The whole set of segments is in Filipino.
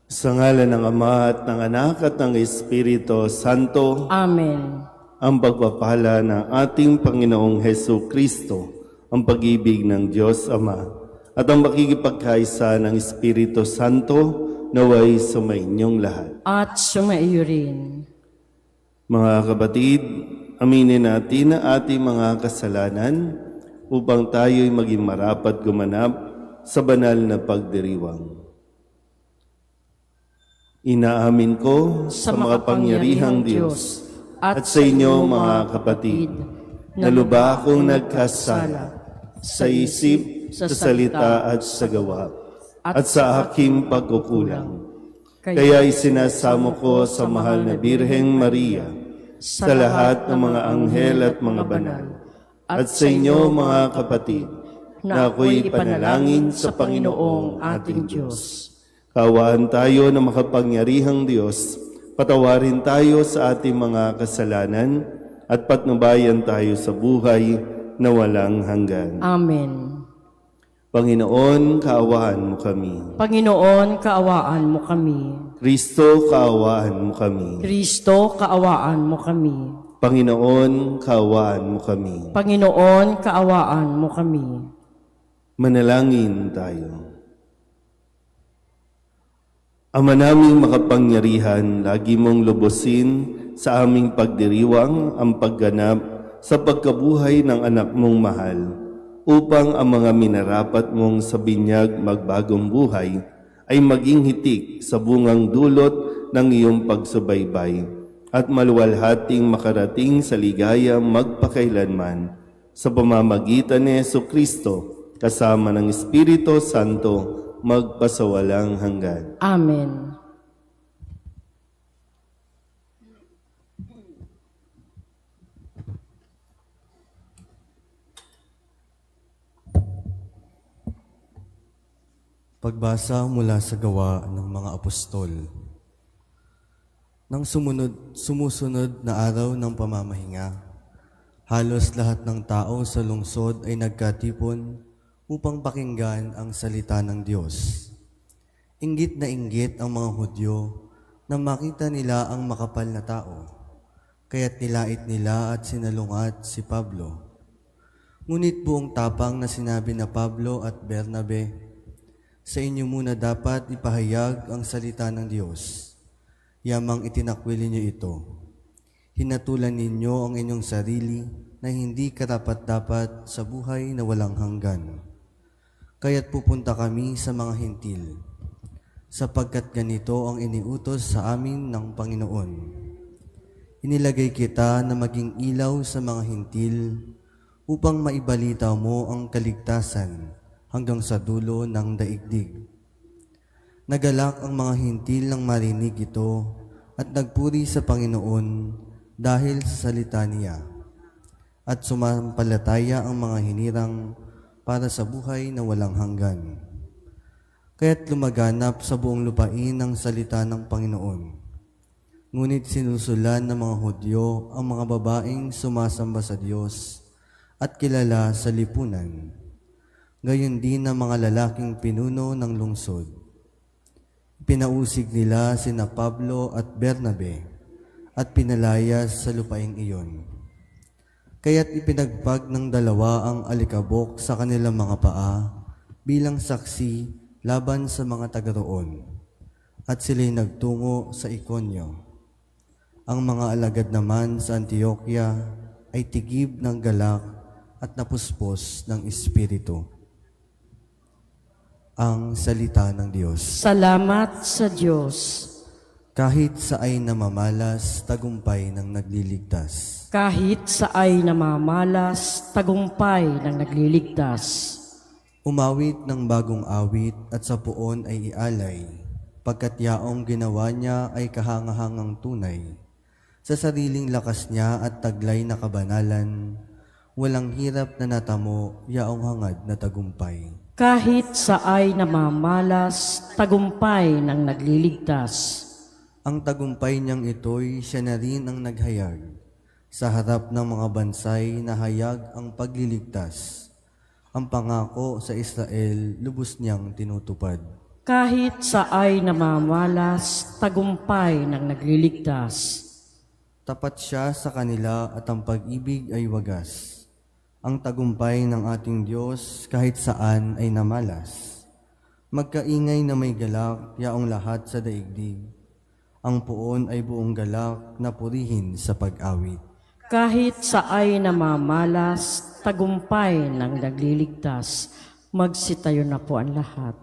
Sa ngalan ng Ama at ng Anak at ng Espiritu Santo, Amen. ang pagpapala ng ating Panginoong Hesu Kristo, ang pag-ibig ng Diyos Ama, at ang makikipagkaisa ng Espiritu Santo naway sumainyong lahat. At sumaiyo rin. Mga kapatid, aminin natin ang ating mga kasalanan upang tayo'y maging marapat gumanap sa banal na pagdiriwang. Inaamin ko sa makapangyarihang Diyos at sa inyo mga kapatid na lubha akong nagkasala sa isip, sa salita at sa gawa at sa aking pagkukulang. Kaya isinasamo ko sa mahal na Birheng Maria, sa lahat ng mga anghel at mga banal, at sa inyo mga kapatid na ako'y ipanalangin sa Panginoong ating Diyos. Kaawaan tayo ng makapangyarihang Diyos, patawarin tayo sa ating mga kasalanan at patnubayan tayo sa buhay na walang hanggan. Amen. Panginoon, kaawaan mo kami. Panginoon, kaawaan mo kami. Kristo, kaawaan mo kami. Kristo, kaawaan mo kami. Panginoon, kaawaan mo kami. Panginoon, kaawaan mo kami. Manalangin tayo. Ama naming makapangyarihan, lagi mong lubusin sa aming pagdiriwang ang pagganap sa pagkabuhay ng anak mong mahal, upang ang mga minarapat mong sa binyag magbagong buhay ay maging hitik sa bungang dulot ng iyong pagsubaybay at maluwalhating makarating sa ligaya magpakailanman sa pamamagitan ni Jesucristo kasama ng Espiritu Santo magpasawalang hanggan. Amen. Pagbasa mula sa Gawa ng mga Apostol. Nang sumusunod na araw ng pamamahinga, halos lahat ng tao sa lungsod ay nagkatipon upang pakinggan ang salita ng Diyos. Inggit na inggit ang mga Hudyo na makita nila ang makapal na tao, kaya't nilait nila at sinalungat si Pablo. Ngunit buong tapang na sinabi na Pablo at Bernabe, "Sa inyo muna dapat ipahayag ang salita ng Diyos. Yamang itinakwil ninyo ito. Hinatulan ninyo ang inyong sarili na hindi karapat-dapat sa buhay na walang hanggan. Kaya't pupunta kami sa mga hintil, sapagkat ganito ang iniutos sa amin ng Panginoon. Inilagay kita na maging ilaw sa mga hintil upang maibalita mo ang kaligtasan hanggang sa dulo ng daigdig." Nagalak ang mga hintil nang marinig ito at nagpuri sa Panginoon dahil sa salita niya, at sumampalataya ang mga hinirang para sa buhay na walang hanggan. Kaya't lumaganap sa buong lupain ang salita ng Panginoon. Ngunit sinusulan ng mga Hudyo ang mga babaeng sumasamba sa Diyos at kilala sa lipunan. Gayon din ang mga lalaking pinuno ng lungsod. Pinausig nila sina Pablo at Bernabe at pinalayas sa lupaing iyon. Kaya't ipinagpag ng dalawa ang alikabok sa kanilang mga paa bilang saksi laban sa mga taga-roon, at sila'y nagtungo sa Ikonyo. Ang mga alagad naman sa Antioquia ay tigib ng galak at napuspos ng Espiritu. Ang salita ng Diyos. Salamat sa Diyos. Kahit sa ay namamalas, tagumpay ng nagliligtas. Kahit sa ay namamalas, tagumpay ng nagliligtas. Umawit ng bagong awit at sa puon ay ialay, pagkat yaong ginawa niya ay kahangahangang tunay. Sa sariling lakas niya at taglay na kabanalan, walang hirap na natamo, yaong hangad na tagumpay. Kahit sa ay namamalas, tagumpay ng nagliligtas. Ang tagumpay niyang ito'y siya na rin ang naghayag. Sa harap ng mga bansay na hayag ang pagliligtas. Ang pangako sa Israel, lubos niyang tinutupad. Kahit sa ay namamalas, tagumpay ng nagliligtas. Tapat siya sa kanila at ang pag-ibig ay wagas. Ang tagumpay ng ating Diyos kahit saan ay namalas. Magkaingay na may galak, yaong lahat sa daigdig. Ang puon ay buong galak na purihin sa pag-awit. Kahit sa ay namamalas, tagumpay ng nagliligtas. Magsitayo na po ang lahat.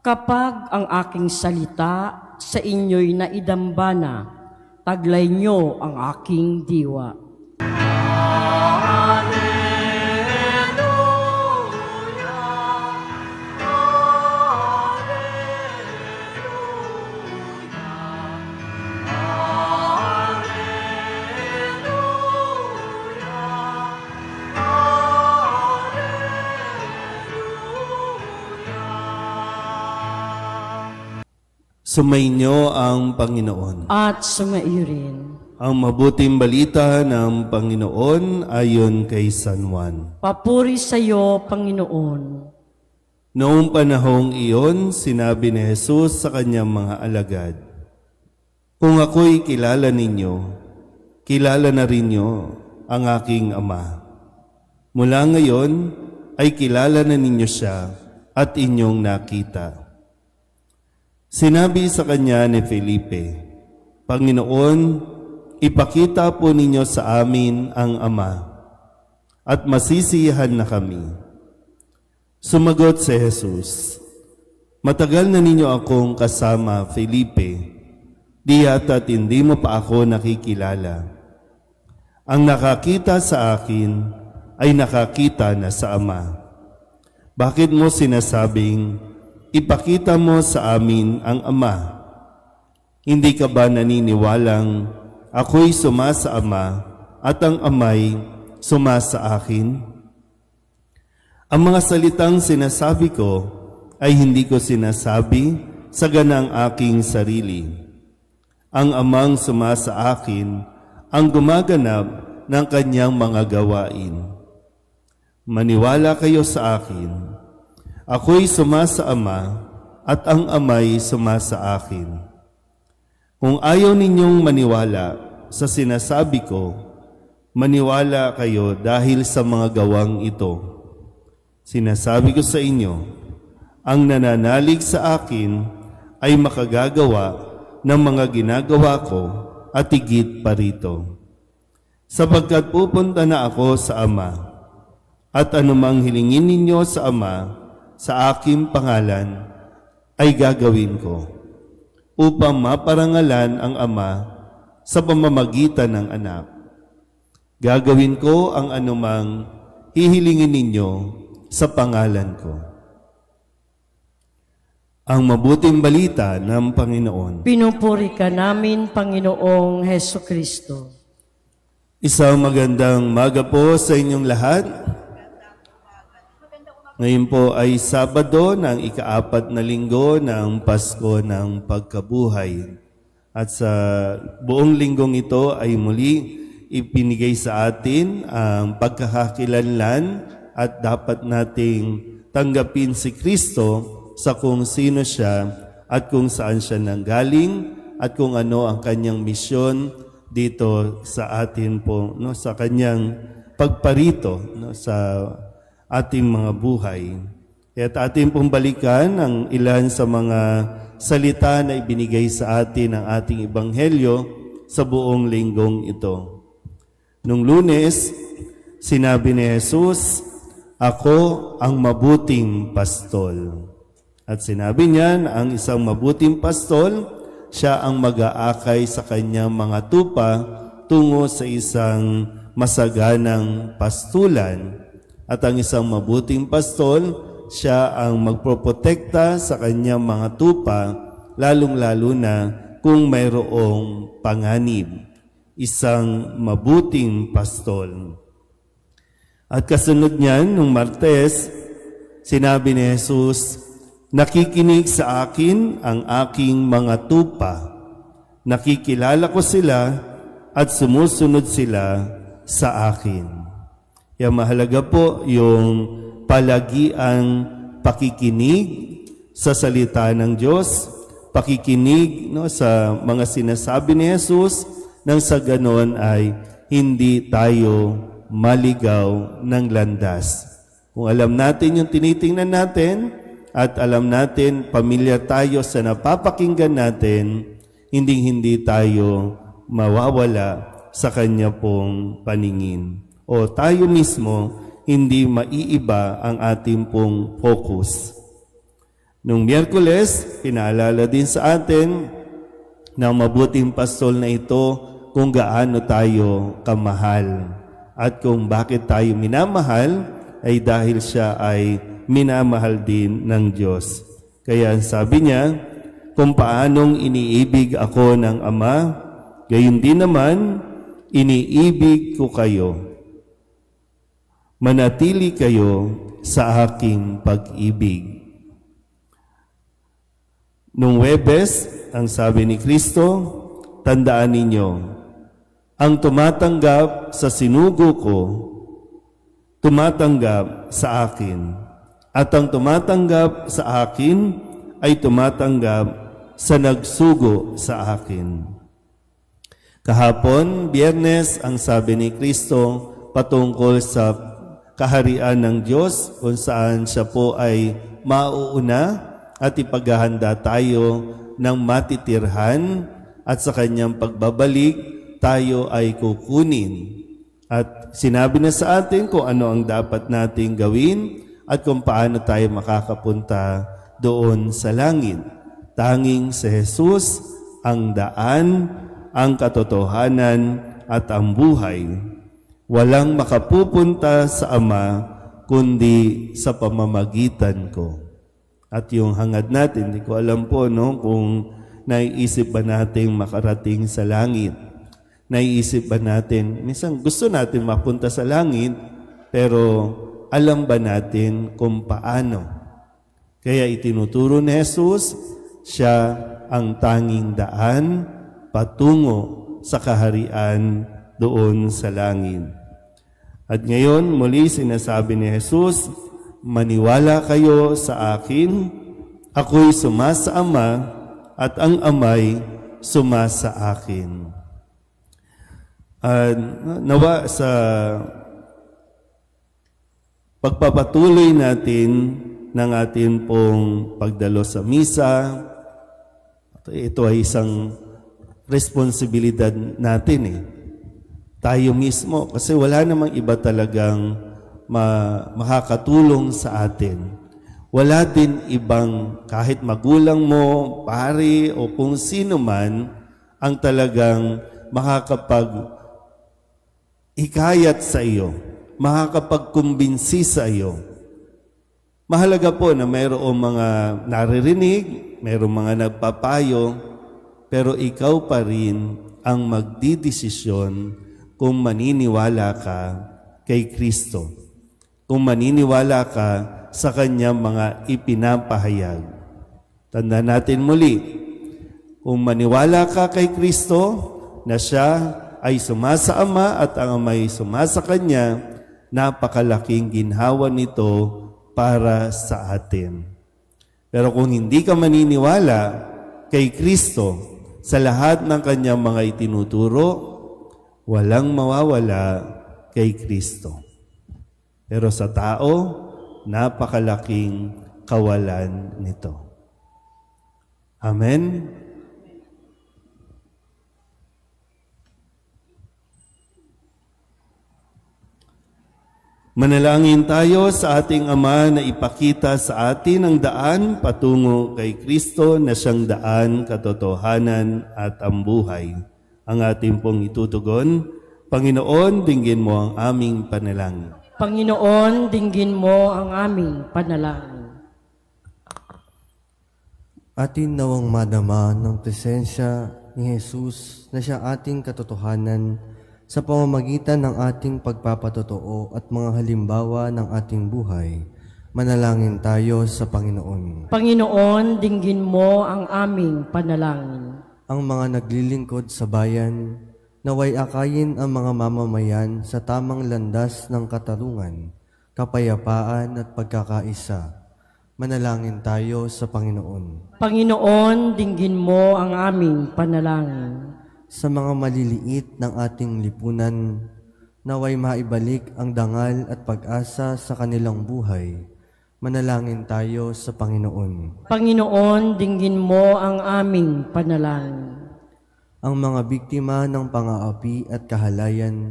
Kapag ang aking salita sa inyo'y naidambana, taglay niyo ang aking diwa. Sumainyo ang Panginoon. At sumaiyo rin. Ang mabuting balita ng Panginoon ayon kay San Juan. Papuri sa iyo, Panginoon. Noong panahong iyon, sinabi ni Jesus sa kanyang mga alagad, "Kung ako'y kilala ninyo, kilala na rin niyo ang aking Ama. Mula ngayon ay kilala na ninyo siya at inyong nakita." Sinabi sa kanya ni Felipe, "Panginoon, ipakita po ninyo sa amin ang Ama, at masisiyahan na kami." Sumagot si Jesus, "Matagal na ninyo akong kasama, Felipe, di yata't hindi mo pa ako nakikilala. Ang nakakita sa akin ay nakakita na sa Ama. Bakit mo sinasabing, ipakita mo sa amin ang Ama? Hindi ka ba naniniwalang ako'y suma sa Ama at ang Ama'y suma sa akin? Ang mga salitang sinasabi ko ay hindi ko sinasabi sa ganang aking sarili. Ang Amang suma sa akin ang gumaganap ng kanyang mga gawain. Maniwala kayo sa akin. Ako'y suma sa Ama at ang Ama'y suma sa akin. Kung ayaw ninyong maniwala sa sinasabi ko, maniwala kayo dahil sa mga gawang ito. Sinasabi ko sa inyo, ang nananalig sa akin ay makagagawa ng mga ginagawa ko at higit pa rito. Sapagkat pupunta na ako sa Ama, at anumang hilingin ninyo sa Ama sa aking pangalan ay gagawin ko, upang maparangalan ang Ama sa pamamagitan ng Anak. Gagawin ko ang anumang hihilingin ninyo sa pangalan ko." Ang mabuting balita ng Panginoon. Pinupuri ka namin, Panginoong Heso Kristo. Isang magandang maga po sa inyong lahat. Ngayon po ay Sabado ng ika-4 na linggo ng Pasko ng Pagkabuhay. At sa buong linggong ito ay muli ipinigay sa atin ang pagkakakilanlan at dapat nating tanggapin si Kristo sa kung sino siya at kung saan siya nanggaling at kung ano ang kanyang misyon dito sa atin po, no, sa kanyang pagparito, no, sa ating mga buhay. At atin pong balikan ang ilan sa mga salita na ibinigay sa atin ng ating Ebanghelyo sa buong linggong ito. Nung Lunes, sinabi ni Jesus, "Ako ang mabuting pastol." At sinabi niya na ang isang mabuting pastol, siya ang mag-aakay sa kanyang mga tupa tungo sa isang masaganang pastulan. At ang isang mabuting pastol, siya ang magproprotekta sa kanyang mga tupa, lalong-lalo na kung mayroong panganib, isang mabuting pastol. At kasunod niyan, nung Martes, sinabi ni Jesus, nakikinig sa akin ang aking mga tupa. Nakikilala ko sila at sumusunod sila sa akin. Kaya mahalaga po yung palagiang pakikinig sa salita ng Diyos, pakikinig sa mga sinasabi ni Jesus, nang sa ganon ay hindi tayo maligaw ng landas. Kung alam natin yung tinitingnan natin at alam natin pamilyar tayo sa napapakinggan natin, hindi tayo mawawala sa Kanya pong paningin. O tayo mismo, hindi maiiba ang ating pong focus. Nung Miyerkules, pinaalala din sa atin ng mabuting pastol na ito kung gaano tayo kamahal. At kung bakit tayo minamahal, ay dahil siya ay minamahal din ng Diyos. Kaya sabi niya, kung paanong iniibig ako ng Ama, gayon din naman, iniibig ko kayo. Manatili kayo sa aking pag-ibig. Nung Huwebes, ang sabi ni Kristo, tandaan ninyo, ang tumatanggap sa sinugo ko, tumatanggap sa akin. At ang tumatanggap sa akin ay tumatanggap sa nagsugo sa akin. Kahapon, Biyernes, ang sabi ni Kristo patungkol sa kaharian ng Diyos kung saan siya po ay mauuna at ipaghahanda tayo ng matitirhan at sa kanyang pagbabalik tayo ay kukunin. At sinabi na sa atin kung ano ang dapat nating gawin at kung paano tayo makakapunta doon sa langit. Tanging si Jesus ang daan, ang katotohanan at ang buhay. Walang makapupunta sa Ama kundi sa pamamagitan ko. At yung hangad natin, hindi ko alam po kung naiisip ba natin makarating sa langit. Naiisip ba natin, minsan gusto natin mapunta sa langit, pero alam ba natin kung paano? Kaya itinuturo ni Jesus, siya ang tanging daan patungo sa kaharian doon sa langit. At ngayon, muli sinasabi ni Jesus, maniwala kayo sa akin, ako'y sumasa Ama, at ang Ama'y sumasa akin. Nawa sa pagpapatuloy natin ng ating pong pagdalo sa misa, ito ay isang responsibilidad natin tayo mismo, kasi wala namang iba talagang makakatulong sa atin. Wala din ibang kahit magulang mo, pare o kung sino man ang talagang makakapag-hikayat sa iyo, makakapagkumbinsi sa iyo. Mahalaga po na mayroong mga naririnig, mayroong mga nagpapayo, pero ikaw pa rin ang magdidesisyon kung maniniwala ka kay Kristo. Kung maniniwala ka sa Kanyang mga ipinapahayag. Tandaan natin muli, kung maniwala ka kay Kristo na siya ay sumasa Ama at ang Ama ay sumasa Kanya, napakalaking ginhawa nito para sa atin. Pero kung hindi ka maniniwala kay Kristo sa lahat ng Kanyang mga itinuturo, walang mawawala kay Kristo. Pero sa tao, napakalaking kawalan nito. Amen? Manalangin tayo sa ating Ama na ipakita sa atin ang daan patungo kay Kristo na siyang daan, katotohanan at ang buhay. Ang ating pong itutugon, Panginoon, dinggin mo ang aming panalangin. Panginoon, dinggin mo ang aming panalangin. Atin nawang madama ng presensya ni Jesus na siya ating katotohanan sa pamamagitan ng ating pagpapatotoo at mga halimbawa ng ating buhay. Manalangin tayo sa Panginoon. Panginoon, dinggin mo ang aming panalangin. Ang mga naglilingkod sa bayan, naway akayin ang mga mamamayan sa tamang landas ng katarungan, kapayapaan at pagkakaisa. Manalangin tayo sa Panginoon. Panginoon, dinggin mo ang aming panalangin. Sa mga maliliit ng ating lipunan, naway maibalik ang dangal at pag-asa sa kanilang buhay. Manalangin tayo sa Panginoon. Panginoon, dinggin mo ang aming panalangin. Ang mga biktima ng pang-aapi at kahalayan,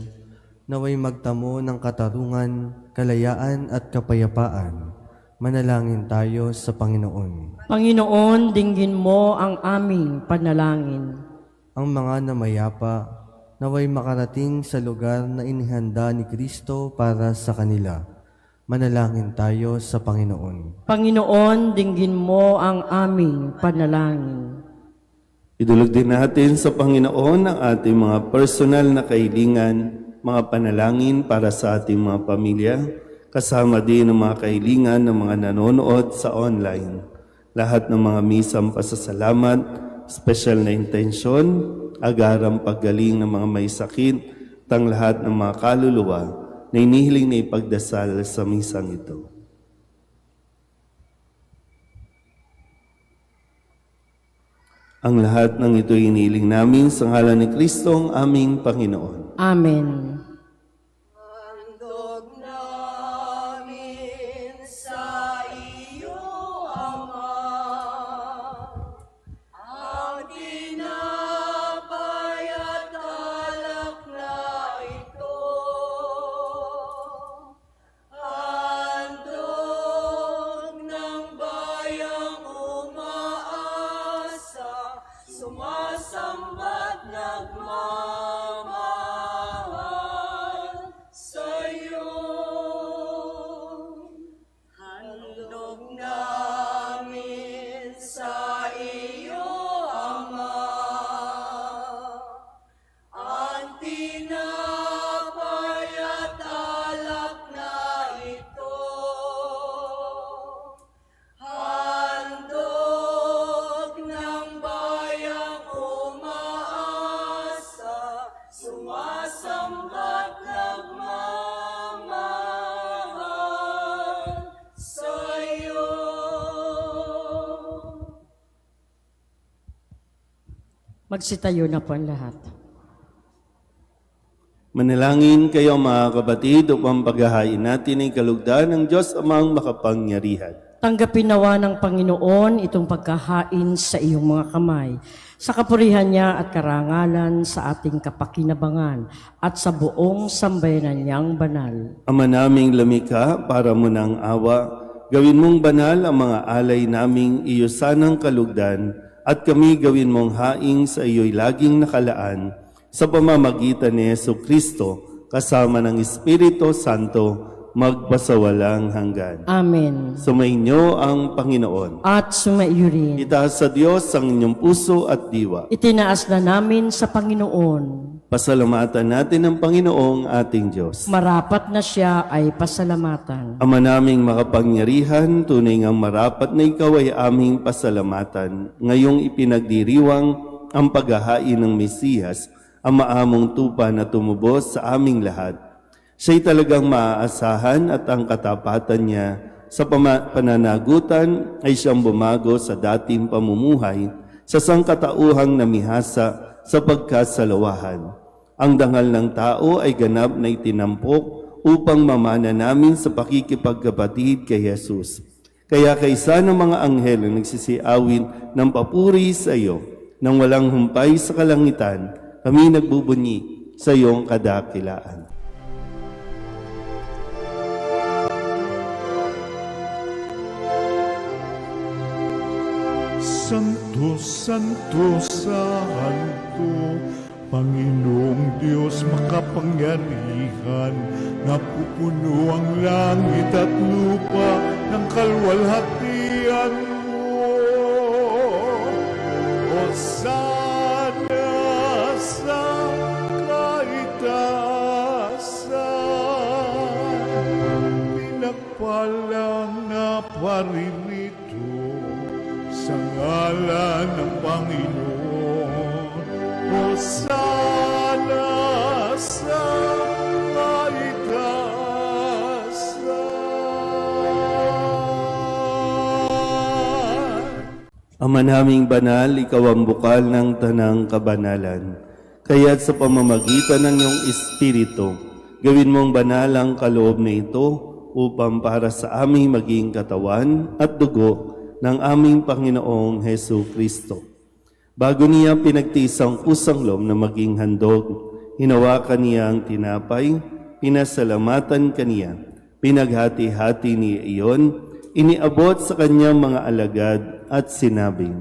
naway magtamo ng katarungan, kalayaan at kapayapaan. Manalangin tayo sa Panginoon. Panginoon, dinggin mo ang aming panalangin. Ang mga namayapa, naway makarating sa lugar na inihanda ni Kristo para sa kanila. Manalangin tayo sa Panginoon. Panginoon, dinggin mo ang aming panalangin. Idulog din natin sa Panginoon ang ating mga personal na kahilingan, mga panalangin para sa ating mga pamilya, kasama din ang mga kahilingan ng mga nanonood sa online. Lahat ng mga misang pasasalamat, special na intensyon, agarang paggaling ng mga may sakit, tang lahat ng mga kaluluwa na inihiling na ipagdasal sa misang ito. Ang lahat ng ito inihiling namin sa ngalan ni Kristo ang aming Panginoon. Amen. Handog namin sa iyo, Ama, ang tinapay at alak na ito. Handog ng bayang umaasa, sumasamba't nagmamahal sa'yo. Handog namin sa iyo, Ama, ang tinapay at alak na ito. Handog ng bayang umaasa, sumasamba't nagmamahal sa'yo. Magsitayo na po ang lahat. Manalangin kayo mga kapatid upang paghahain natin ay kalugdan ng Diyos amang makapangyarihan. Tanggapin nawa ng Panginoon itong pagkahain sa iyong mga kamay, sa kapurihan niya at karangalan sa ating kapakinabangan at sa buong sambayanan niyang banal. Ama naming lamika, para mo ng awa, gawin mong banal ang mga alay naming iyo sanang kalugdan at kami gawin mong haing sa iyo'y laging nakalaan sa pamamagitan ni Jesucristo kasama ng Espiritu Santo magpasawalang hanggan. Amen. Sumainyo ang Panginoon. At sumaiyo rin. Itaas sa Diyos ang inyong puso at diwa. Itinaas na namin sa Panginoon. Pasalamatan natin ang Panginoong ating Diyos. Marapat na siya ay pasalamatan. Ama naming makapangyarihan, tunay ngang marapat na ikaw ay aming pasalamatan. Ngayong ipinagdiriwang ang paghahain ng Mesiyas, ang maamong tupa na tumubos sa aming lahat. Siya'y talagang maaasahan at ang katapatan niya sa pananagutan ay siyang bumago sa dating pamumuhay sa sangkatauhang namihasa sa pagkasalawahan. Ang dangal ng tao ay ganap na itinampok upang mamana namin sa pakikipagkapatid kay Jesus. Kaya kaysa ng mga anghel ang nagsisiawin ng papuri sa iyo, nang walang humpay sa kalangitan, kami nagbubunyi sa iyong kadakilaan. Santo, Santo, Santo, Panginoong Diyos makapangyarihan, napupuno ang langit at lupa ng kalwalhatian mo. Hosana sa kaitaasan, pinagpalang na paririto sa ngalan ng Panginoon. Hosana sa kaitaasan. Ama naming banal, ikaw ang bukal ng tanang kabanalan. Kaya't sa pamamagitan ng iyong Espiritu, gawin mong banal ang kaloob na ito upang para sa aming maging katawan at dugo ng aming Panginoong Hesu Kristo. Bago niya pinagtiis ang pusang loob na maging handog, hinawakan niya ang tinapay, pinasalamatan kaniya, pinaghati-hati niya iyon, iniabot sa kanyang mga alagad at sinabi,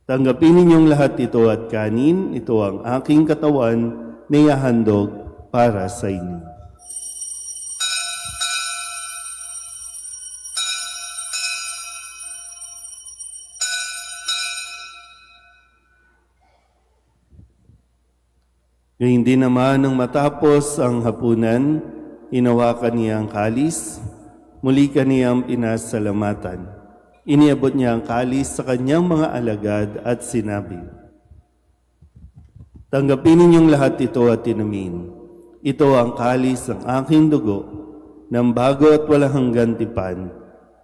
"Tanggapin ninyong lahat ito at kanin, ito ang aking katawan na ihahandog para sa inyo." Gayun din naman nang matapos ang hapunan, hinawakan niya ang kalis, muli kaniyang pinasalamatan. Iniabot niya ang kalis sa kanyang mga alagad at sinabi, "Tanggapin ninyong lahat ito at inumin. Ito ang kalis ng aking dugo, ng bago at walang hanggan tipan.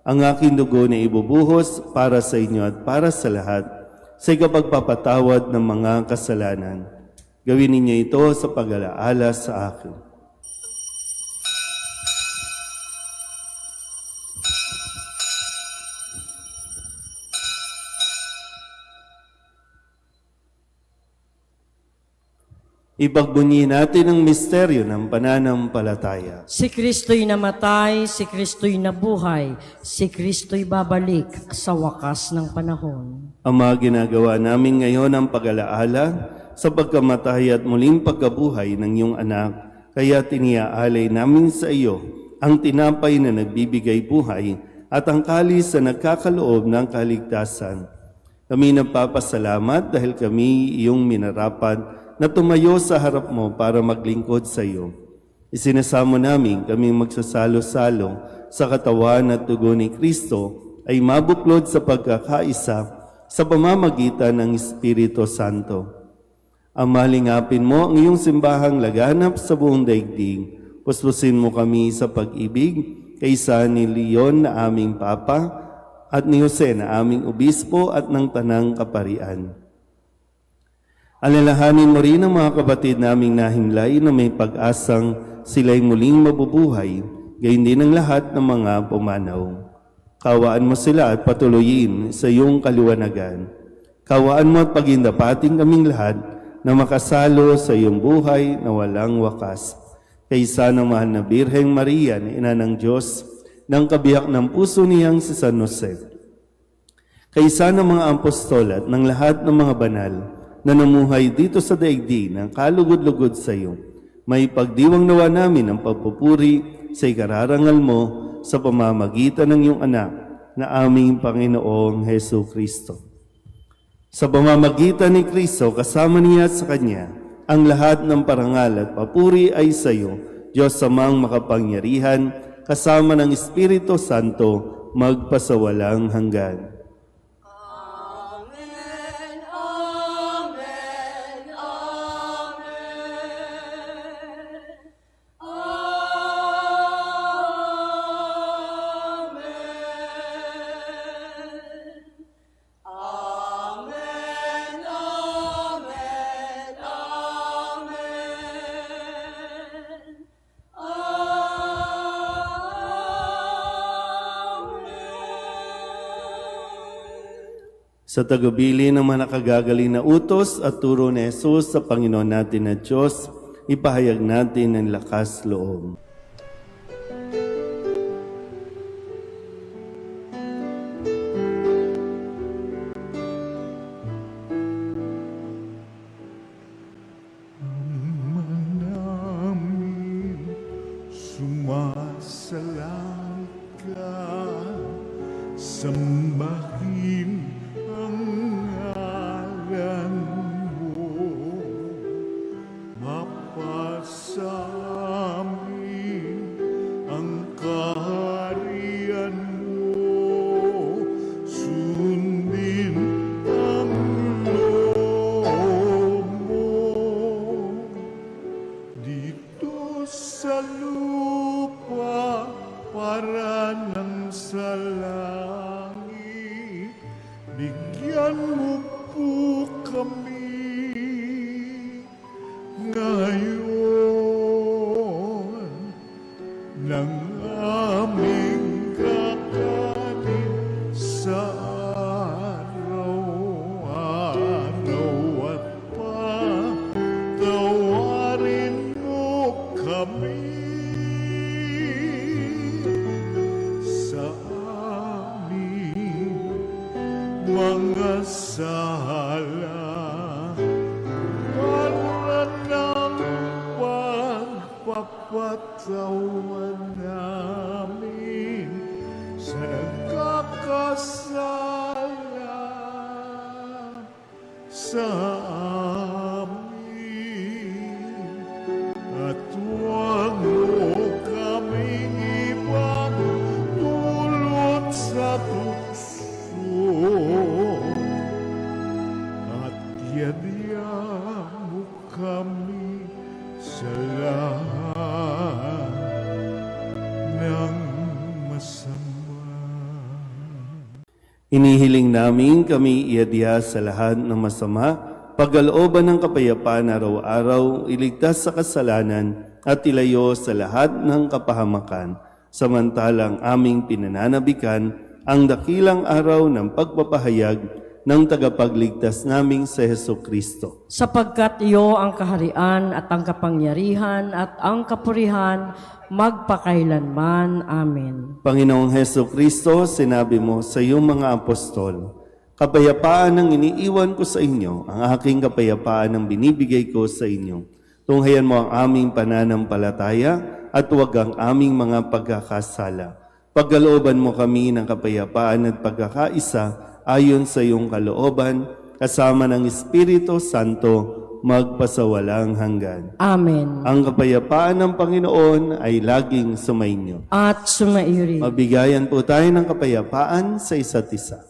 Ang aking dugo na ibubuhos para sa inyo at para sa lahat sa ikapagpapatawad ng mga kasalanan. Gawin ninyo ito sa pag-alaala sa akin." Ipagbunyi natin ang misteryo ng pananampalataya. Si Kristo'y namatay, si Kristo'y nabuhay, si Kristo'y babalik sa wakas ng panahon. Ama, ginagawa namin ngayon ang pag-alaala sa pagkamatay at muling pagkabuhay ng iyong anak, kaya tiniaalay namin sa iyo ang tinapay na nagbibigay buhay at ang kalis na nagkakaloob ng kaligtasan. Kami nagpapasalamat dahil kami iyong minarapat na tumayo sa harap mo para maglingkod sa iyo. Isinasamo namin kaming magsasalo-salo sa katawan at dugo ni Kristo ay mabuklod sa pagkakaisa sa pamamagitan ng Espiritu Santo. Ama, lingapin mo ang iyong simbahang laganap sa buong daigdig. Puspusin mo kami sa pag-ibig kaysa ni Leon na aming Papa at ni Jose na aming Obispo at ng Tanang Kaparian. Alalahanin mo rin ang mga kapatid naming nahimlay na may pag-asang sila'y muling mabubuhay, gayon din ang lahat ng mga pumanaw. Kawaan mo sila at patuloyin sa iyong kaliwanagan. Kawaan mo at pagindapating kaming lahat na makasalo sa iyong buhay na walang wakas. Kaysa ng mahal na Birheng Maria na Ina ng Diyos, ng kabiyak ng puso niyang si San Jose. Kaysa ng mga apostol at ng lahat ng mga banal na namuhay dito sa daigdig ng kalugod-lugod sa iyo, may pagdiwang nawa namin ang pagpupuri sa ikararangal mo sa pamamagitan ng iyong anak na aming Panginoong Hesu Kristo. Sa pamamagitan ni Kristo, kasama niya at sa Kanya, ang lahat ng parangal at papuri ay sa iyo, Diyos Amang makapangyarihan, kasama ng Espiritu Santo, magpasawalang hanggan. Amen, amen, amen. Amen. Amen, amen, amen. Sa tagubilin ng mga nakagagaling na utos at turo ni Jesus sa Panginoon natin na Diyos, ipahayag natin ang lakas loob. namin sumasalang ka, sambahin ang katawan namin sa nagkakasala sa amin. At huwag mo kaming ipagdulot sa tukso, at yadya mo kami sa lahat ng masama. Inihiling namin kami iadya sa lahat ng masama, pagkalooban ng kapayapaan araw-araw, iligtas sa kasalanan at ilayo sa lahat ng kapahamakan, samantalang aming pinananabikan ang dakilang araw ng pagpapahayag ng tagapagligtas naming sa Hesukristo. Sapagkat iyo ang kaharian at ang kapangyarihan at ang kapurihan magpakailanman. Amen. Panginoong Hesukristo, sinabi mo sa iyong mga apostol, kapayapaan ang iniiwan ko sa inyo, ang aking kapayapaan ang binibigay ko sa inyo. Tunghayan mo ang aming pananampalataya at huwag ang aming mga pagkakasala. Pagkalooban mo kami ng kapayapaan at pagkakaisa ayon sa iyong kalooban, kasama ng Espiritu Santo, magpasawalang hanggan. Amen. Ang kapayapaan ng Panginoon ay laging sumainyo. At sumaiyo rin. Mabigayan po tayo ng kapayapaan sa isa't isa.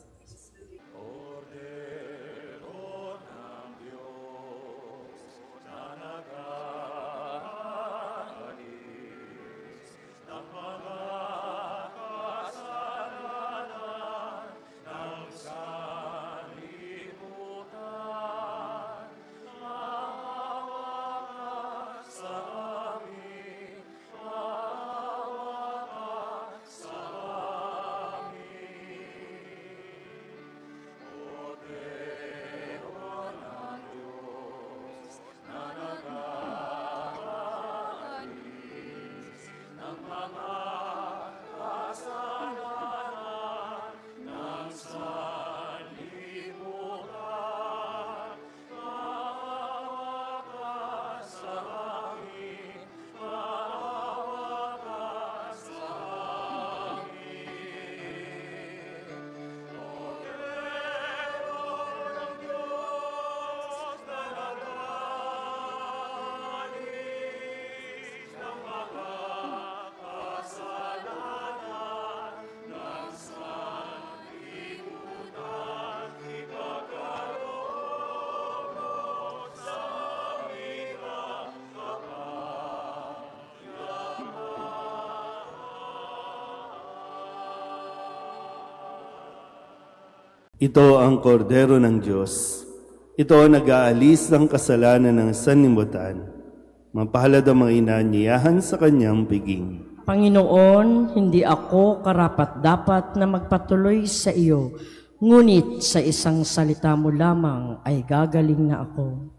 Ito ang kordero ng Diyos. Ito ang nag-aalis ng kasalanan ng sanlibutan. Mapalad ang mga inanyayahan sa kanyang piging. Panginoon, hindi ako karapat-dapat na magpatuloy sa iyo, ngunit sa isang salita mo lamang ay gagaling na ako.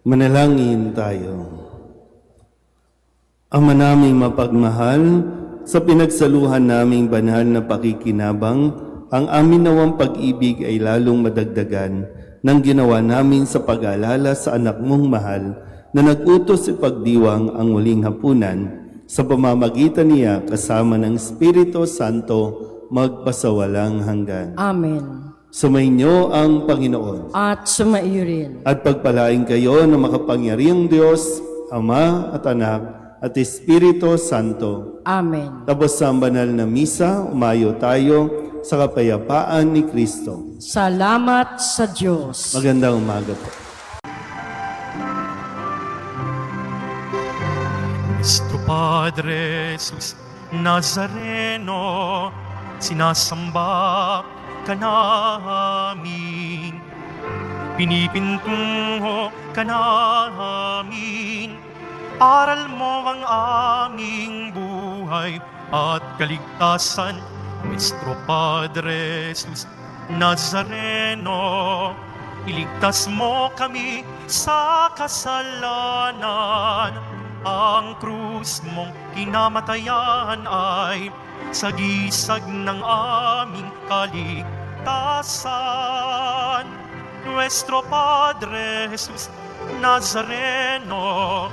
Manalangin tayo. Ama naming mapagmahal, sa pinagsaluhan naming banal na pakikinabang, ang amin nawang pag-ibig ay lalong madagdagan ng ginawa namin sa pag-aalala sa anak mong mahal na nag-utos ipagdiwang ang muling hapunan sa pamamagitan niya kasama ng Espiritu Santo magpasawalang hanggan. Amen. Sumainyo ang Panginoon At sumaiyo rin. at pagpalain kayo ng makapangyarihang Diyos, Ama at Anak at Espiritu Santo. Amen. Tapos sa banal na misa, umayo tayo sa kapayapaan ni Kristo. Salamat sa Diyos. Magandang umaga po. Cristo Padre Jesus Nazareno, sinasamba ka namin, pinipintungo ka namin, aral mo ang aming buhay at kaligtasan. Cristo Padre Jesus Nazareno, iligtas mo kami sa kasalanan. Ang krus mong kinamatayan ay sagisag ng aming kaligtasan. Nuestro Padre Jesus Nazareno,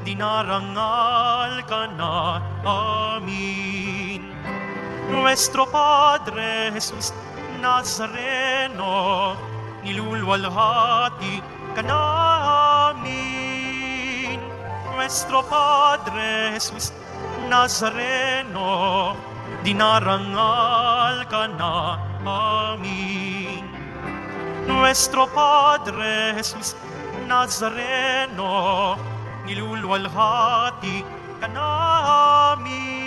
dinarangal ka na amin. Nuestro Padre Jesus Nazareno, nilulwalhati ka namin. Nuestro Padre Jesus Nazareno, dinarangal ka na amin. Nuestro Padre Jesus Nazareno, nilulwalhati ka namin.